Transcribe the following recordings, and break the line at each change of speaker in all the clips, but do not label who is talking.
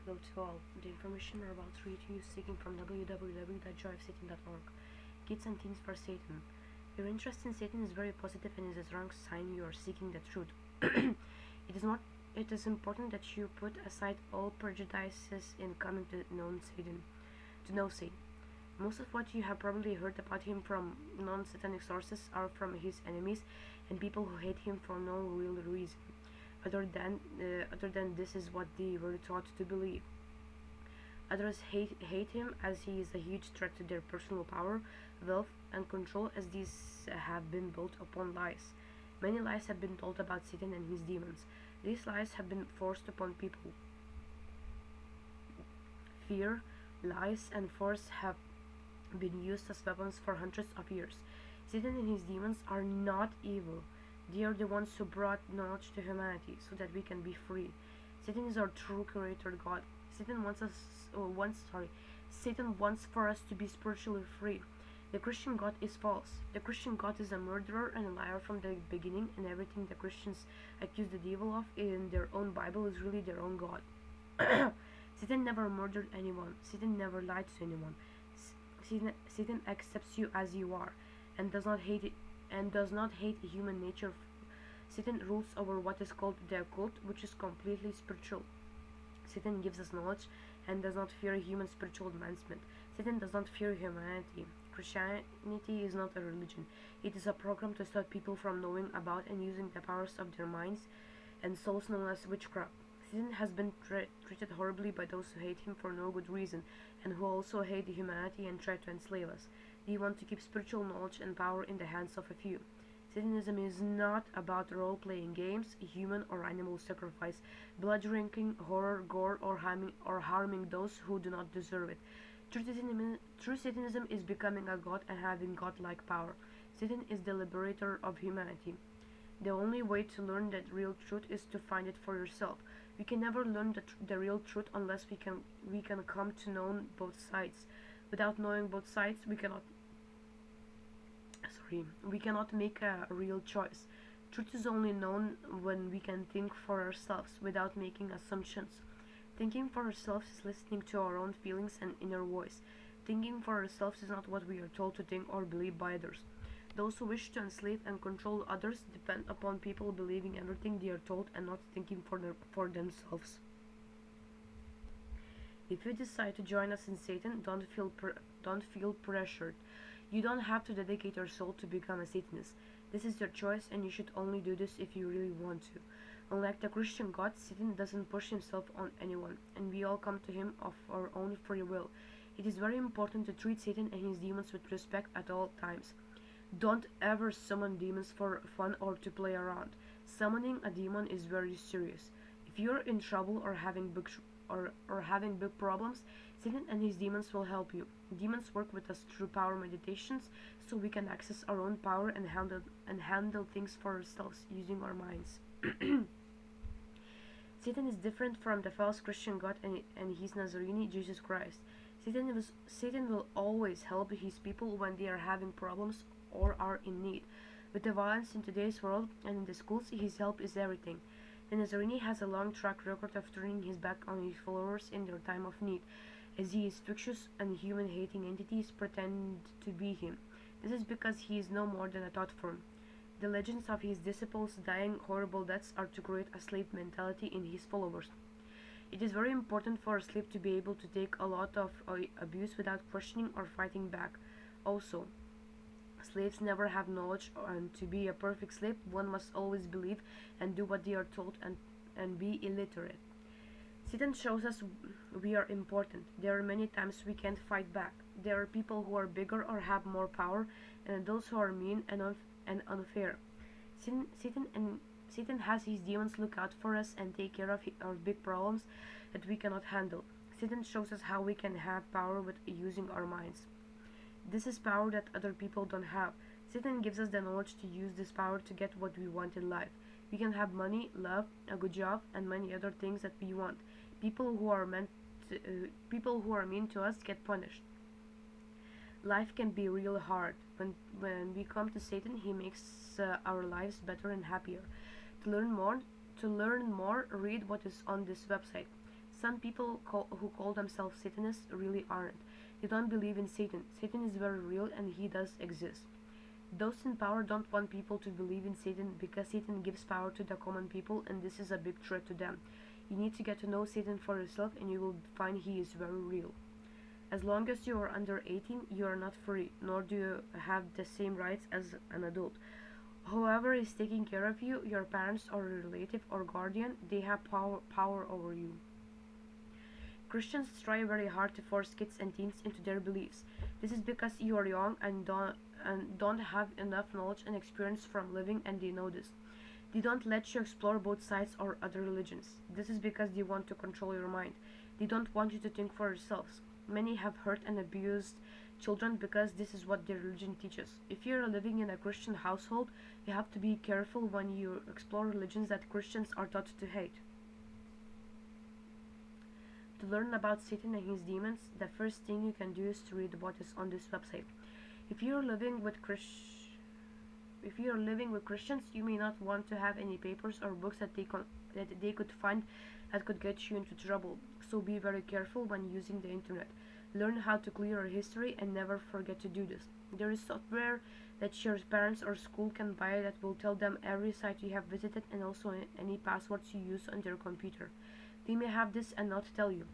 Hello to all. The information we're about to read to you is taken from www.joyofsatan.org. Kids and Teens for Satan. Your interest in Satan is very positive and is a strong sign you are seeking the truth. It is important that you put aside all prejudices in coming to know Satan. Most of what you have probably heard about him from non-satanic sources are from his enemies and people who hate him for no real reason other than this is what they were taught to believe. Others hate him as he is a huge threat to their personal power, wealth, and control, as these have been built upon lies. Many lies have been told about Satan and his demons. These lies have been forced upon people. Fear, lies, and force have been used as weapons for hundreds of years. Satan and his demons are not evil. They are the ones who brought knowledge to humanity so that we can be free. Satan is our true creator God. Satan wants for us to be spiritually free. The Christian God is false. The Christian God is a murderer and a liar from the beginning, and everything the Christians accuse the devil of in their own Bible is really their own God. Satan never murdered anyone. Satan never lied to anyone. Satan accepts you as you are and does not hate human nature. Satan rules over what is called the occult, which is completely spiritual. Satan gives us knowledge and does not fear human spiritual advancement. Satan does not fear humanity. Christianity is not a religion. It is a program to stop people from knowing about and using the powers of their minds and souls known as witchcraft. Satan has been treated horribly by those who hate him for no good reason and who also hate humanity and try to enslave us. They want to keep spiritual knowledge and power in the hands of a few. Satanism is not about role-playing games, human or animal sacrifice, blood drinking, horror, gore, or harming those who do not deserve it. True Satanism is becoming a god and having godlike power. Satan is the liberator of humanity. The only way to learn the real truth is to find it for yourself. We can never learn the real truth unless we can come to know both sides. Without knowing both sides, we cannot make a real choice. Truth is only known when we can think for ourselves without making assumptions. Thinking for ourselves is listening to our own feelings and inner voice. Thinking for ourselves is not what we are told to think or believe by others. Those who wish to enslave and control others depend upon people believing everything they are told and not thinking for themselves. If you decide to join us in Satan, don't feel pressured. You don't have to dedicate your soul to become a Satanist. This is your choice, and you should only do this if you really want to. Unlike the Christian God, Satan doesn't push himself on anyone, and we all come to him of our own free will. It is very important to treat Satan and his demons with respect at all times. Don't ever summon demons for fun or to play around. Summoning a demon is very serious. If you're in trouble or having big problems, Satan and his demons will help you. Demons work with us through power meditations, so we can access our own power and handle things for ourselves using our minds. Satan is different from the false Christian God and his Nazarene Jesus Christ. Satan will always help his people when they are having problems or are in need. With the violence in today's world and in the schools, his help is everything. The Nazarene has a long track record of turning his back on his followers in their time of need, as he is fictitious and human-hating entities pretend to be him. This is because he is no more than a thought form. The legends of his disciples dying horrible deaths are to create a slave mentality in his followers. It is very important for a slave to be able to take a lot of abuse without questioning or fighting back. Also, slaves never have knowledge, and to be a perfect slave, one must always believe and do what they are told and be illiterate. Satan shows us we are important. There are many times we can't fight back. There are people who are bigger or have more power, and those who are mean and unfair. Satan has his demons look out for us and take care of our big problems that we cannot handle. Satan shows us how we can have power with using our minds. This is power that other people don't have. Satan gives us the knowledge to use this power to get what we want in life. We can have money, love, a good job, and many other things that we want. People who are mean to us get punished. Life can be real hard. When we come to Satan, he makes our lives better and happier. To learn more, read what is on this website, Some people who call themselves Satanists really aren't. They don't believe in Satan. Satan is very real and he does exist. Those in power don't want people to believe in Satan because Satan gives power to the common people and this is a big threat to them. You need to get to know Satan for yourself and you will find he is very real. As long as you are under 18, you are not free, nor do you have the same rights as an adult. Whoever is taking care of you, your parents or relative or guardian, they have power over you. Christians try very hard to force kids and teens into their beliefs. This is because you are young and don't have enough knowledge and experience from living, and they know this. They don't let you explore both sides or other religions. This is because they want to control your mind. They don't want you to think for yourselves. Many have hurt and abused children because this is what their religion teaches. If you are living in a Christian household, you have to be careful when you explore religions that Christians are taught to hate. To learn about Satan and his demons, the first thing you can do is to read what is on this website. If you are living with Christians, you may not want to have any papers or books that they could find that could get you into trouble. So be very careful when using the internet. Learn how to clear your history and never forget to do this. There is software that your parents or school can buy that will tell them every site you have visited and also any passwords you use on their computer. They may have this and not tell you.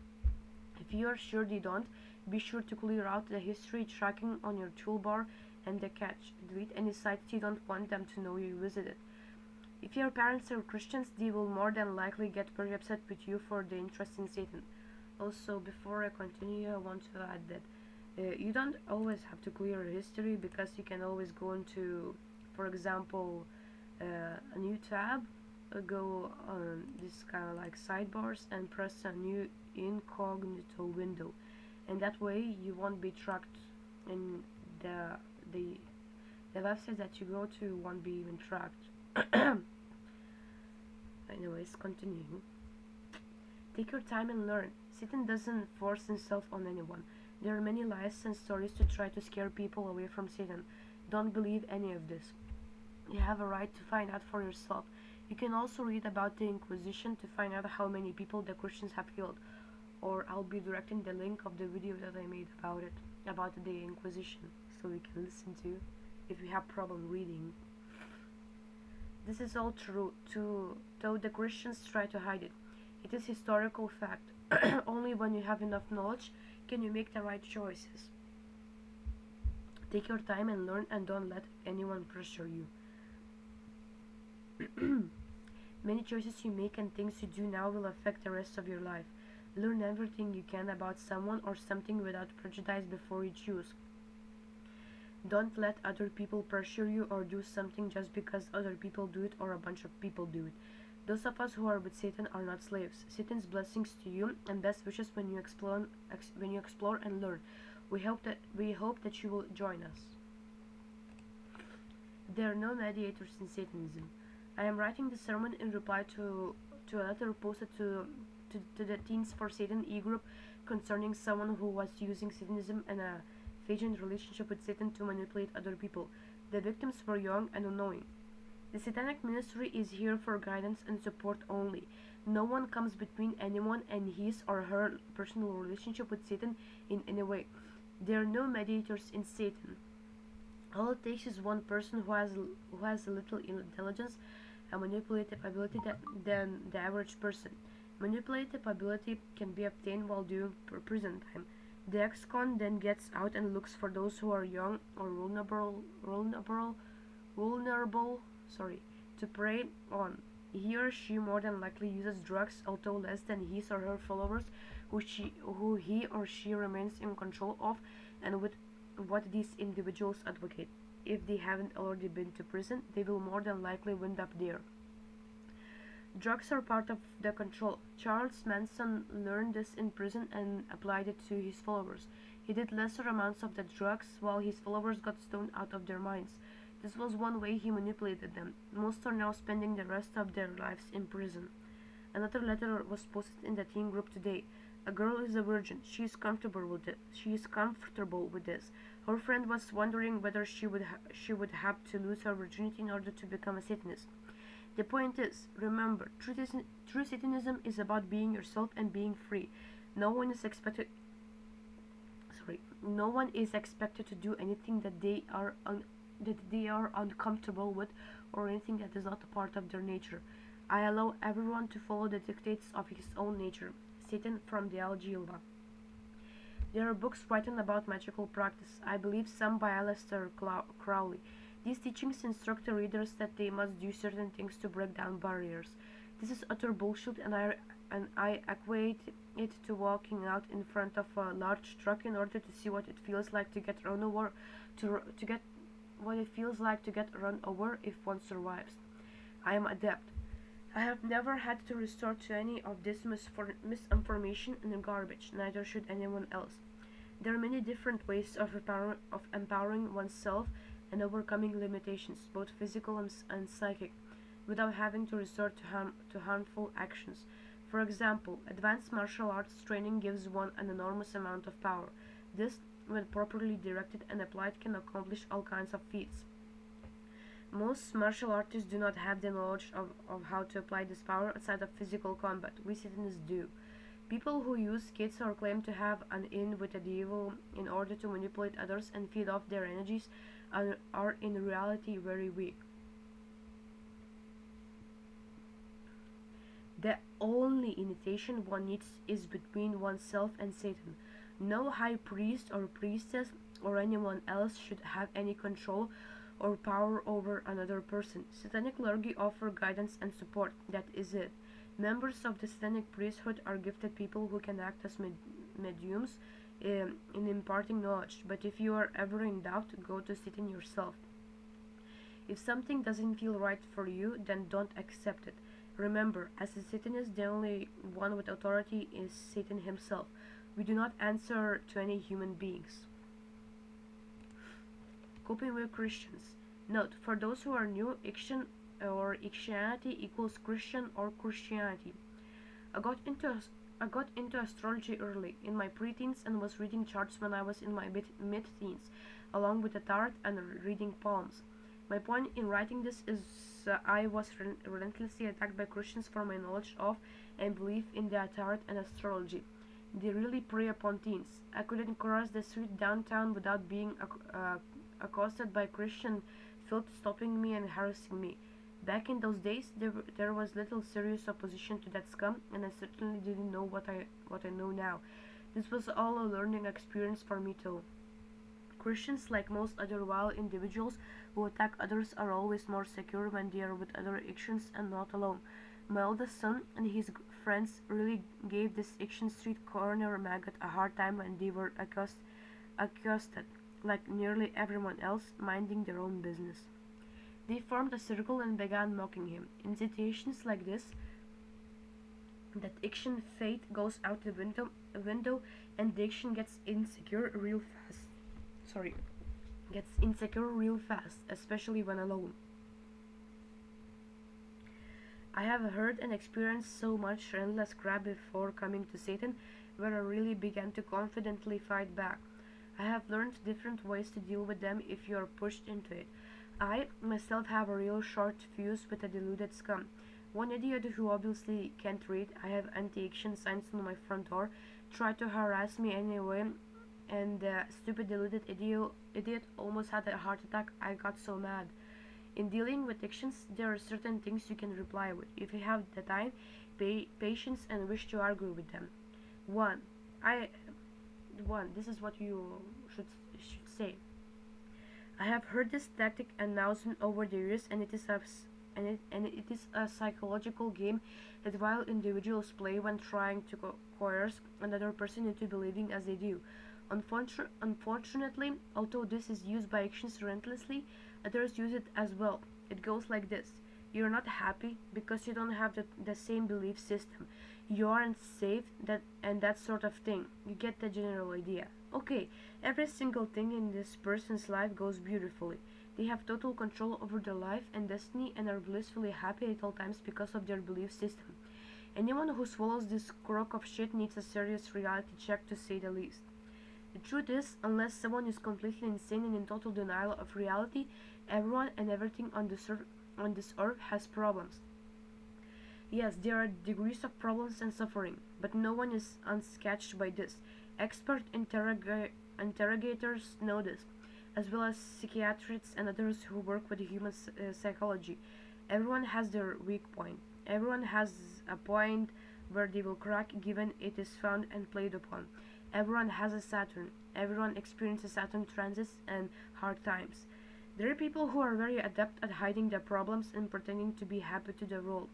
If you are sure they don't, be sure to clear out the history tracking on your toolbar and the cache. Delete any sites you don't want them to know you visited. If your parents are Christians, they will more than likely get very upset with you for the interest in Satan. Also, before I continue, I want to add that you don't always have to clear your history because you can always go into, for example, a new tab, go on this kind of like sidebars and press a new incognito window, and that way you won't be tracked, and the website that you go to won't be even tracked. Anyways, continuing. Take your time and learn. Satan doesn't force himself on anyone. There are many lies and stories to try to scare people away from Satan. Don't believe any of this. You have a right to find out for yourself. You can also read about the Inquisition to find out how many people the Christians have killed. Or I'll be directing the link of the video that I made about it, about the Inquisition, so you can listen to if you have problem reading. This is all true, though the Christians try to hide it. It is historical fact. Only when you have enough knowledge can you make the right choices. Take your time and learn, and don't let anyone pressure you. Many choices you make and things you do now will affect the rest of your life. Learn everything you can about someone or something without prejudice before you choose. Don't let other people pressure you or do something just because other people do it or a bunch of people do it. Those of us who are with Satan are not slaves. Satan's blessings to you and best wishes when you explore and learn. We hope that you will join us. There are no mediators in Satanism. I am writing this sermon in reply to a letter posted to the Teens for Satan e-group concerning someone who was using Satanism and a feigned relationship with Satan to manipulate other people. The victims were young and unknowing. The Satanic Ministry is here for guidance and support only. No one comes between anyone and his or her personal relationship with Satan in any way. There are no mediators in Satan. All it takes is one person who has a little intelligence and manipulative ability than the average person. Manipulative ability can be obtained while doing prison time. The ex-con then gets out and looks for those who are young or vulnerable, to prey on. He or she more than likely uses drugs, although less than his or her followers, who he or she remains in control of, and with what these individuals advocate. If they haven't already been to prison, they will more than likely wind up there. Drugs are part of the control. Charles Manson learned this in prison and applied it to his followers. He did lesser amounts of the drugs while his followers got stoned out of their minds. This was one way he manipulated them. Most are now spending the rest of their lives in prison. Another letter was posted in the teen group today. A girl is a virgin. She is comfortable with it. She is comfortable with this. Her friend was wondering whether she would have to lose her virginity in order to become a Satanist. The point is, remember, true Satanism is about being yourself and being free. No one is expected no one is expected to do anything that they are uncomfortable with, or anything that is not a part of their nature. I allow everyone to follow the dictates of his own nature. Satan from the Algebra. There are books written about magical practice, I believe some by Aleister Crowley. These teachings instruct the readers that they must do certain things to break down barriers. This is utter bullshit, and I equate it to walking out in front of a large truck in order to see what it feels like to get run over, to get what it feels like to get run over if one survives. I am adept. I have never had to resort to any of this misinformation and garbage, neither should anyone else. There are many different ways of empowering oneself and overcoming limitations, both physical and psychic, without having to resort to harmful actions. For example, advanced martial arts training gives one an enormous amount of power. This, when properly directed and applied, can accomplish all kinds of feats. Most martial artists do not have the knowledge of how to apply this power outside of physical combat. We Satanists do. People who use kits or claim to have an in with the devil in order to manipulate others and feed off their energies are in reality very weak. The only initiation one needs is between oneself and Satan. No high priest or priestess or anyone else should have any control or power over another person. Satanic clergy offer guidance and support. That is it. Members of the Satanic priesthood are gifted people who can act as mediums in imparting knowledge. But if you are ever in doubt, go to Satan yourself. If something doesn't feel right for you, then don't accept it. Remember, as a Satanist, the only one with authority is Satan himself. We do not answer to any human beings. Coping with Christians. Note, for those who are new, XIAN'S equals Christian or Christianity. I got into astrology early, in my preteens, and was reading charts when I was in my mid-teens, along with the tarot and reading palms. My point in writing this is I was relentlessly attacked by Christians for my knowledge of and belief in the tarot and astrology. They really prey upon teens. I couldn't cross the street downtown without being accosted by Christian filth stopping me and harassing me. Back in those days, there was little serious opposition to that scum, and I certainly didn't know what I know now. This was all a learning experience for me too. Christians, like most other wild individuals who attack others, are always more secure when they are with other Ixchians and not alone. My oldest son and his friends really gave this Ixchian street corner maggot a hard time when they were accosted, like nearly everyone else, minding their own business. They formed a circle and began mocking him. In situations like this, that Ixchian faith goes out the window and the Ixchian gets insecure real fast, especially when alone. I have heard and experienced so much endless crap before coming to Satan, where I really began to confidently fight back. I have learned different ways to deal with them if you are pushed into it. I, myself, have a real short fuse with a deluded scum. One idiot who obviously can't read, I have anti-Ixchian signs on my front door, tried to harass me anyway, and the stupid deluded idiot almost had a heart attack. I got so mad. In dealing with Ixchians, there are certain things you can reply with, if you have the time, patience, and wish to argue with them. 1. This is what you should say. I have heard this tactic and thousand over the years, and it is a psychological game that wild individuals play when trying to coerce another person into believing as they do. Unfortunately, although this is used by Ixchians relentlessly, others use it as well. It goes like this. You're not happy because you don't have the same belief system. You aren't safe, and that sort of thing. You get the general idea. Okay, every single thing in this person's life goes beautifully. They have total control over their life and destiny and are blissfully happy at all times because of their belief system. Anyone who swallows this crock of shit needs a serious reality check, to say the least. The truth is, unless someone is completely insane and in total denial of reality, everyone and everything on on this earth has problems. Yes, there are degrees of problems and suffering, but no one is unscathed by this. Expert interrogators know this, as well as psychiatrists and others who work with human psychology. Everyone has their weak point. Everyone has a point where they will crack given it is found and played upon. Everyone has a Saturn. Everyone experiences Saturn transits and hard times. There are people who are very adept at hiding their problems and pretending to be happy to the world.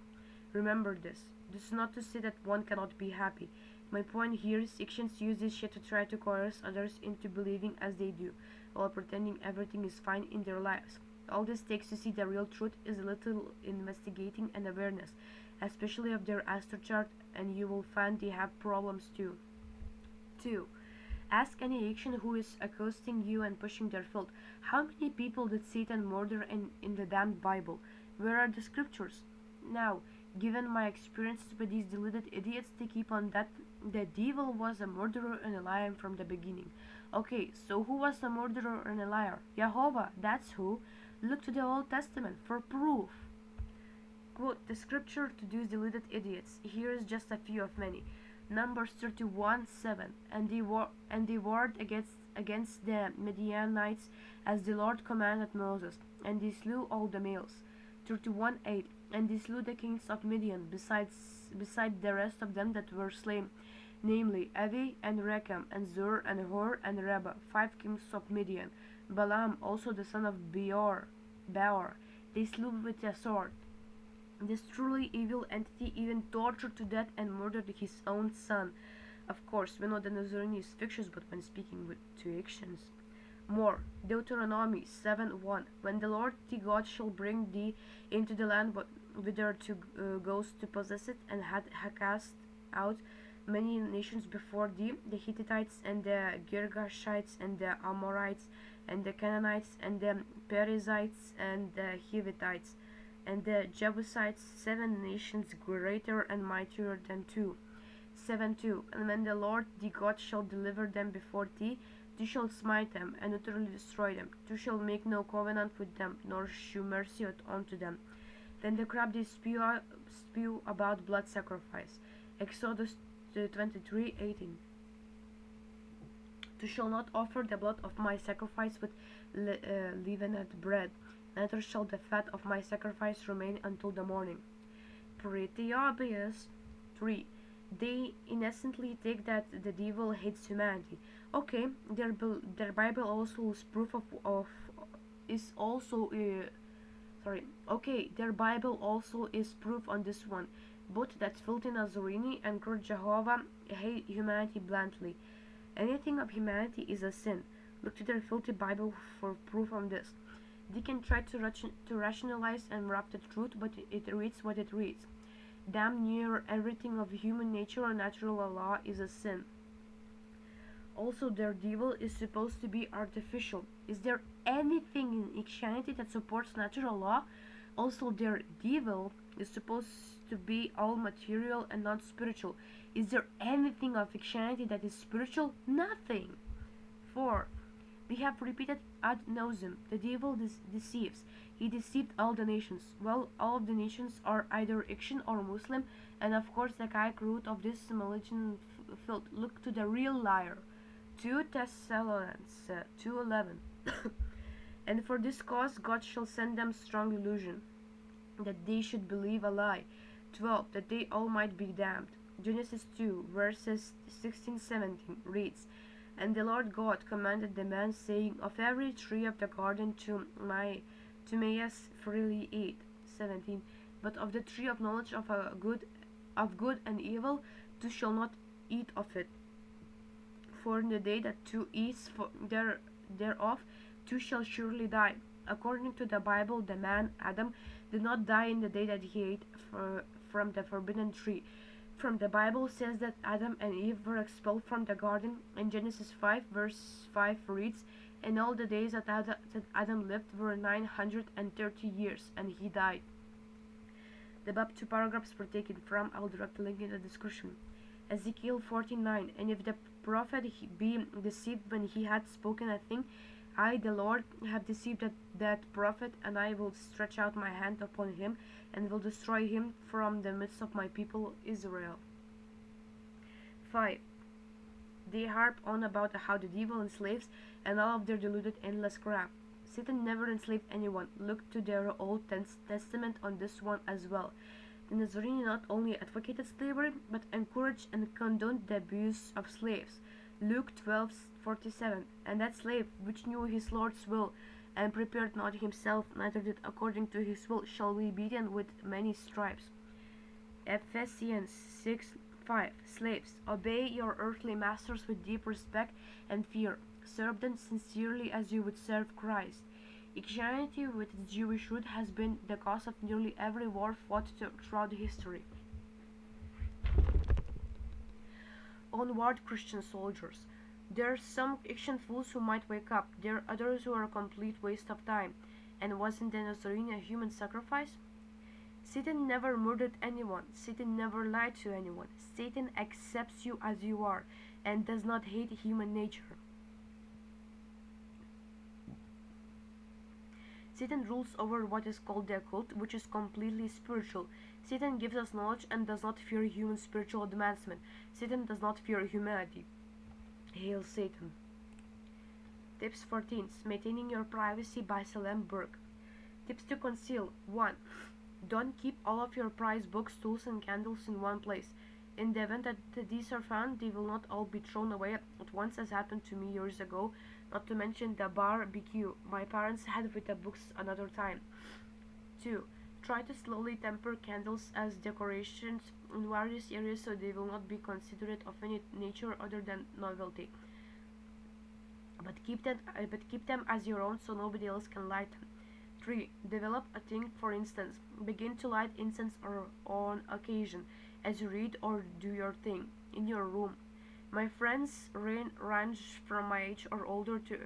Remember this. This is not to say that one cannot be happy. My point here is Christians use this shit to try to coerce others into believing as they do, while pretending everything is fine in their lives. All this takes to see the real truth is a little investigating and awareness, especially of their astro chart, and you will find they have problems too. 2. Ask any Christian who is accosting you and pushing their filth. How many people did Satan murder in the damned Bible? Where are the scriptures? Now, given my experiences with these deluded idiots, they keep on that the devil was a murderer and a liar from the beginning. Okay, so who was the murderer and a liar? Jehovah, that's who. Look to the Old Testament for proof. Quote the scripture to these deluded idiots. Here is just a few of many. Numbers 31:7, and they warred against the Midianites as the Lord commanded Moses, and they slew all the males. 31:8, and they slew the kings of Midian, beside the rest of them that were slain, namely Avi and Rechem and Zur and Hor and Reba, 5 kings of Midian. Balaam also the son of Beor, they slew with a sword. This truly evil entity even tortured to death and murdered his own son. Of course, we know the Nazarene is fictitious, but when speaking with two actions. More. Deuteronomy 7:1. When the Lord thy God shall bring thee into the land whither to goes to possess it, and had cast out many nations before thee, the Hittites and the Girgashites and the Amorites and the Canaanites and the Perizzites and the Hivitites and the Jebusites, 7 nations greater and mightier than two. 7:2. And when the Lord thy God shall deliver them before thee, thou shalt smite them and utterly destroy them. Thou shalt make no covenant with them, nor shew mercy unto them. Then the crowd they spew about blood sacrifice. Exodus 23:18. Thou shalt not offer the blood of my sacrifice with leavened bread, neither shall the fat of my sacrifice remain until the morning. Pretty obvious. 3. They innocently take that the devil hates humanity. Okay, their Bible also is proof their Bible also is proof on this one. Both that filthy Nazarene and Lord Jehovah hate humanity bluntly. Anything of humanity is a sin. Look to their filthy Bible for proof on this. They can try to rationalize and wrap the truth, but it reads what it reads. Damn near everything of human nature or natural law is a sin. Also, their devil is supposed to be artificial. Is there anything in Christianity that supports natural law? Also, their devil is supposed to be all material and not spiritual. Is there anything of Christianity that is spiritual? Nothing. 4. We have repeated ad nauseam. The devil deceives. He deceived all the nations. Well, all of the nations are either Christian or Muslim, and of course the archaic root of this malignant filth. Look to the real liar. 2 Thessalonians 2:11. And for this cause God shall send them strong illusion, that they should believe a lie. 12. That they all might be damned. Genesis 2 verses 16-17 reads, And the Lord God commanded the man, saying, Of every tree of the garden mayest freely eat. 17. But of the tree of knowledge of good and evil, thou shalt not eat of it. For in the day that thou eatest thereof, thou shalt surely die. According to the Bible, the man, Adam, did not die in the day that he ate from the forbidden tree. From the Bible says that Adam and Eve were expelled from the garden, and Genesis 5 verse 5 reads, And all the days that Adam lived were 930 years, and he died. The above 2 paragraphs were taken from, I will direct the link in the description. Ezekiel 14:9. And if the prophet be deceived when he had spoken a thing, I, the Lord, have deceived that prophet, and I will stretch out my hand upon him, and will destroy him from the midst of my people Israel. 5. They harp on about how the devil enslaves and all of their deluded endless crap. Satan never enslaved anyone. Look to their Old Testament on this one as well. The Nazarene not only advocated slavery, but encouraged and condoned the abuse of slaves. Luke 12:47. And that slave, which knew his Lord's will, and prepared not himself, neither did according to his will, shall be beaten with many stripes. Ephesians 6:5. Slaves, obey your earthly masters with deep respect and fear. Serve them sincerely as you would serve Christ. Christianity, with its Jewish root, has been the cause of nearly every war fought throughout history. Onward, Christian soldiers. There are some Christian fools who might wake up. There are others who are a complete waste of time. And wasn't the Nazarene a human sacrifice? Satan never murdered anyone. Satan never lied to anyone. Satan accepts you as you are and does not hate human nature. Satan rules over what is called the occult, which is completely spiritual. Satan gives us knowledge and does not fear human spiritual advancement. Satan does not fear humanity. Hail Satan. Tips 14. Maintaining your privacy by Salem Burke. Tips to conceal. 1. Don't keep all of your prized books, tools, and candles in one place. In the event that these are found, they will not all be thrown away at once, as happened to me years ago, not to mention the barbecue my parents had with the books another time. 2. Try to slowly temper candles as decorations in various areas so they will not be considerate of any nature other than novelty. But keep them as your own so nobody else can light them. 3. Develop a thing. For instance, begin to light incense or on occasion as you read or do your thing in your room. My friends range from my age or older to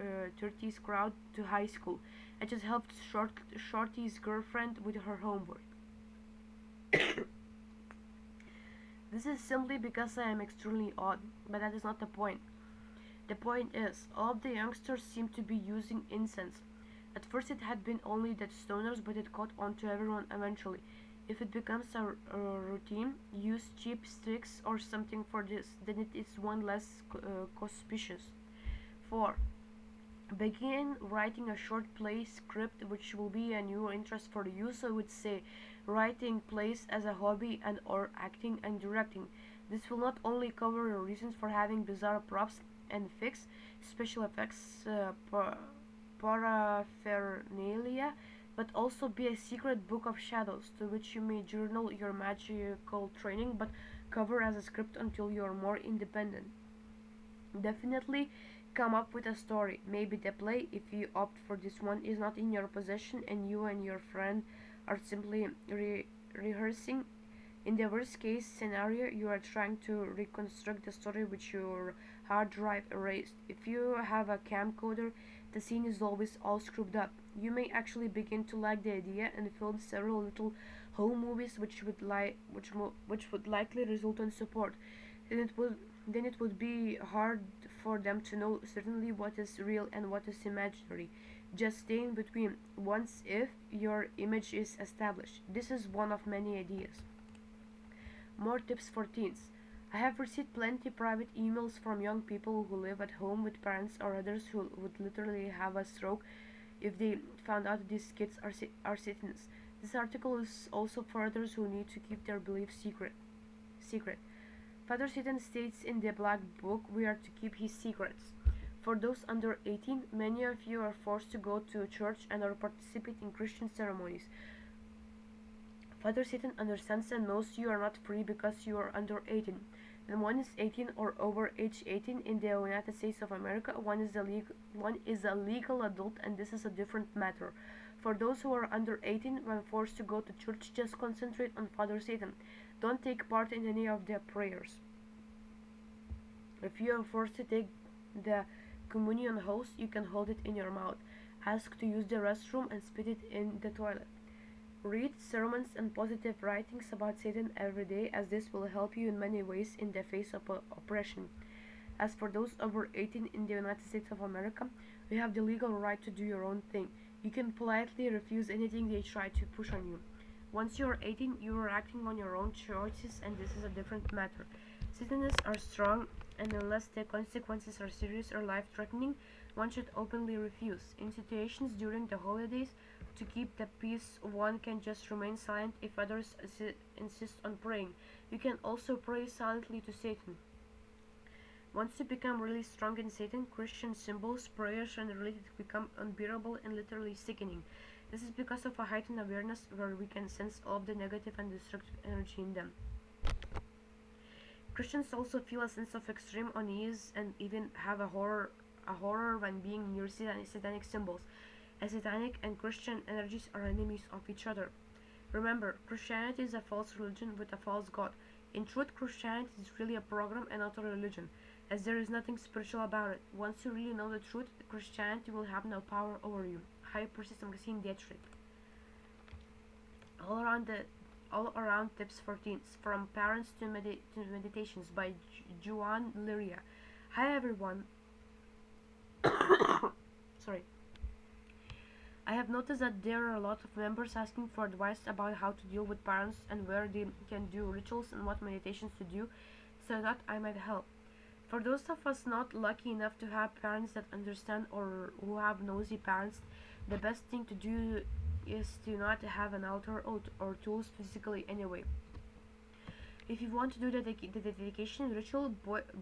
30s crowd to high school. I just helped Shorty's girlfriend with her homework. This is simply because I am extremely odd, but that is not the point. The point is, all of the youngsters seem to be using incense. At first it had been only the stoners, but it caught on to everyone eventually. If it becomes a routine, use cheap sticks or something for this, then it is one less conspicuous. 4. Begin writing a short play script which will be a new interest for you, so I would say writing plays as a hobby and or acting and directing. This will not only cover your reasons for having bizarre props and special effects, paraphernalia, but also be a secret book of shadows to which you may journal your magical training but cover as a script until you are more independent. Definitely come up with a story. Maybe the play, if you opt for this one, is not in your possession and you and your friend are simply rehearsing. In the worst case scenario, you are trying to reconstruct the story which your hard drive erased. If you have a camcorder, the scene is always all screwed up. You may actually begin to like the idea and film several little home movies which would likely result in support. Then it would be hard for them to know certainly what is real and what is imaginary. Just stay in between once if your image is established. This is one of many ideas. More tips for teens. I have received plenty private emails from young people who live at home with parents or others who would literally have a stroke if they found out these kids are Satanists. This article is also for others who need to keep their beliefs secret. Father Satan states in the Black Book we are to keep his secrets. For those under 18, many of you are forced to go to church and or participate in Christian ceremonies. Father Satan understands and knows you are not free because you are under 18. When one is 18 or over age 18 in the United States of America, one is a legal adult, and this is a different matter. For those who are under 18, when forced to go to church, just concentrate on Father Satan. Don't take part in any of their prayers. If you are forced to take the communion host, you can hold it in your mouth. Ask to use the restroom and spit it in the toilet. Read sermons and positive writings about Satan every day, as this will help you in many ways in the face of oppression. As for those over 18 in the United States of America, you have the legal right to do your own thing. You can politely refuse anything they try to push on you. Once you are 18, you are acting on your own choices, and this is a different matter. Satanists are strong, and unless the consequences are serious or life-threatening, one should openly refuse. In situations during the holidays, to keep the peace, one can just remain silent if others insist on praying. You can also pray silently to Satan. Once you become really strong in Satan, Christian symbols, prayers, and related become unbearable and literally sickening. This is because of a heightened awareness where we can sense all of the negative and destructive energy in them. Christians also feel a sense of extreme unease and even have a horror when being near satanic symbols, as satanic and Christian energies are enemies of each other. Remember, Christianity is a false religion with a false God. In truth, Christianity is really a program and not a religion, as there is nothing spiritual about it. Once you really know the truth, Christianity will have no power over you. High Priestess Magazine Dietrich. All around tips for teens, from parents to meditations by Juan Liria. Hi everyone. Sorry. I have noticed that there are a lot of members asking for advice about how to deal with parents and where they can do rituals and what meditations to do, so that I might help. For those of us not lucky enough to have parents that understand or who have nosy parents, the best thing to do is to not have an altar or tools physically anyway. If you want to do the dedication ritual,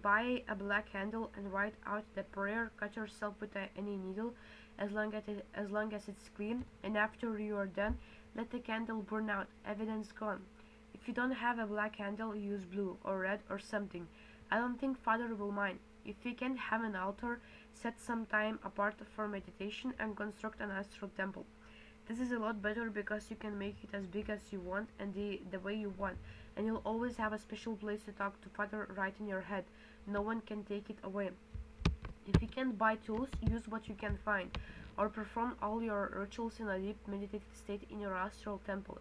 buy a black candle and write out the prayer. Cut yourself with any needle, as long as it's clean. And after you are done, let the candle burn out. Evidence gone. If you don't have a black candle, use blue or red or something. I don't think Father will mind. If you can't have an altar, set some time apart for meditation and construct an astral temple. This is a lot better because you can make it as big as you want and the way you want, and you'll always have a special place to talk to Father right in your head. No one can take it away. If you can't buy tools, use what you can find, or perform all your rituals in a deep meditative state in your astral temple.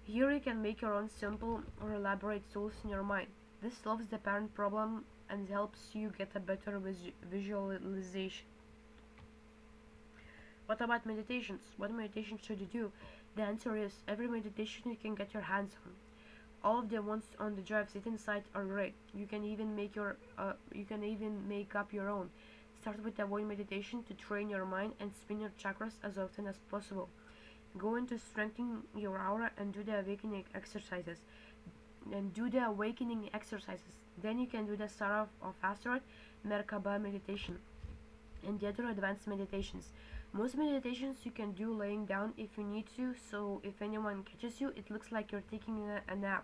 Here you can make your own simple or elaborate tools in your mind. This solves the parent problem and helps you get a better visualization. What about meditations? What meditation should you do? The answer is every meditation you can get your hands on. All of the ones on the Drive Satan site are great. You can even make up your own. Start with the void meditation to train your mind and spin your chakras as often as possible. Go into strengthening your aura and do the awakening exercises. Then you can do the Star of Asteroid, Merkaba meditation, and the other advanced meditations. Most meditations you can do laying down if you need to, so if anyone catches you, it looks like you're taking a nap.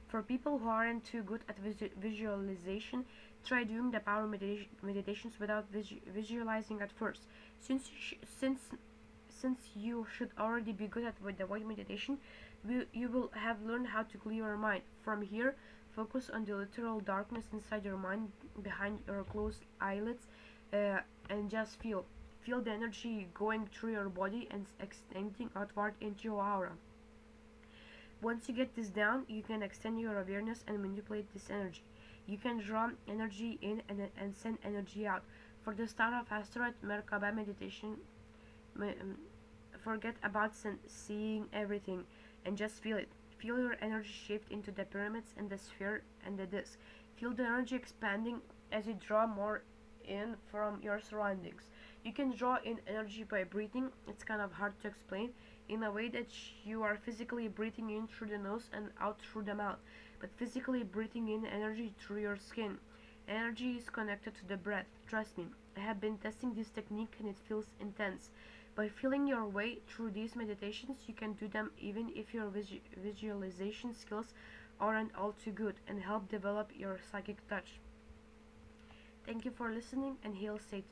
For people who aren't too good at visualization, try doing the power meditations without visualizing at first. Since you should already be good with the void meditation, you will have learned how to clear your mind. From here, focus on the literal darkness inside your mind, behind your closed eyelids, and just feel the energy going through your body and extending outward into your aura. Once you get this down, you can extend your awareness and manipulate this energy. You can draw energy in and send energy out. For the Star of Asteroid Merkaba meditation, forget about seeing everything and just feel it. Feel your energy shift into the pyramids and the sphere and the disk. Feel the energy expanding as you draw more in from your surroundings. You can draw in energy by breathing. It's kind of hard to explain, in a way that you are physically breathing in through the nose and out through the mouth, but physically breathing in energy through your skin. Energy is connected to the breath. Trust me, I have been testing this technique and it feels intense. By feeling your way through these meditations, you can do them even if your visualization skills aren't all too good, and help develop your psychic touch. Thank you for listening, and hail Satan.